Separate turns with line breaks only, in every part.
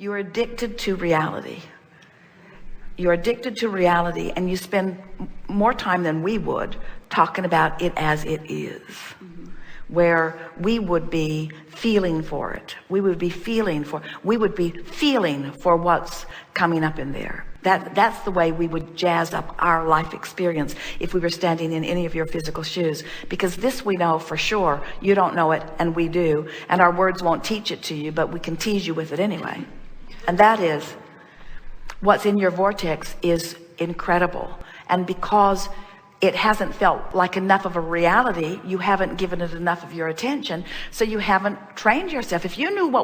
You're addicted to reality. You're addicted to reality, and you spend more time than we would talking about it as it is, where we would be feeling for it. We would be feeling for what's coming up in there. That's the way we would jazz up our life experience if we were standing in any of your physical shoes, because this we know for sure. You don't know it, and we do, and our words won't teach it to you, but we can tease you with it anyway. And that is, what's in your vortex is incredible. And because it hasn't felt like enough of a reality, you haven't given it enough of your attention, so you haven't trained yourself. If you knew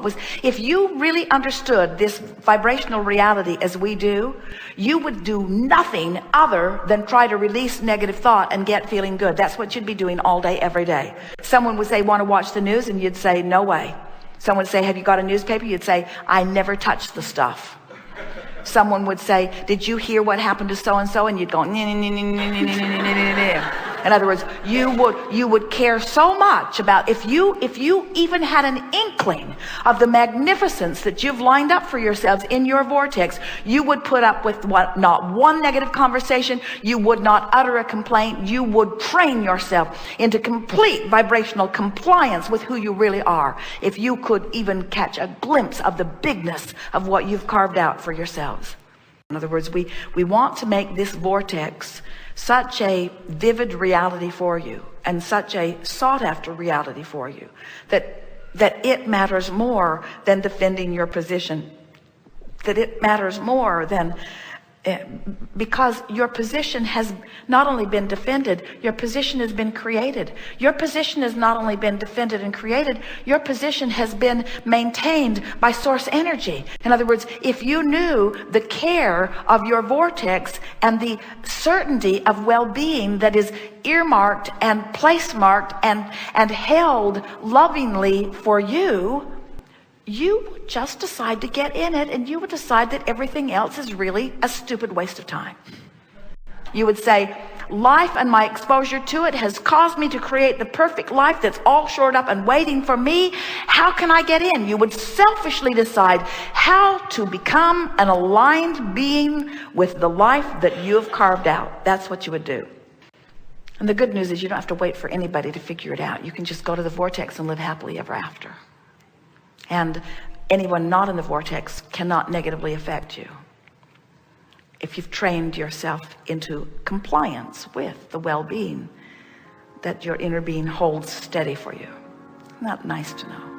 if you really understood this vibrational reality as we do, you would do nothing other than try to release negative thought and get feeling good. That's what you'd be doing all day, every day. Someone would say, want to watch the news? And you'd say, no way. Someone would say, have you got a newspaper? You'd say, I never touch the stuff. Someone would say, did you hear what happened to so-and-so? And you'd go, in other words, you would care so much about, if you even had an inkling of the magnificence that you've lined up for yourselves in your vortex, you would put up with not one negative conversation. You would not utter a complaint. You would train yourself into complete vibrational compliance with who you really are, if you could even catch a glimpse of the bigness of what you've carved out for yourselves. In other words, we want to make this vortex such a vivid reality for you, and such a sought after reality for you, that it matters more than defending your position, that it matters more than, because your position has not only been defended, your position has been created. Your position has not only been defended and created, your position has been maintained by source energy. In other words, if you knew the care of your vortex and the certainty of well-being that is earmarked and place marked and held lovingly for you, you would just decide to get in it, and you would decide that everything else is really a stupid waste of time. You would say, life and my exposure to it has caused me to create the perfect life that's all shored up and waiting for me. How can I get in? You would selfishly decide how to become an aligned being with the life that you have carved out. That's what you would do. And the good news is you don't have to wait for anybody to figure it out. You can just go to the vortex and live happily ever after. And anyone not in the vortex cannot negatively affect you if you've trained yourself into compliance with the well-being that your inner being holds steady for you. Isn't that nice to know?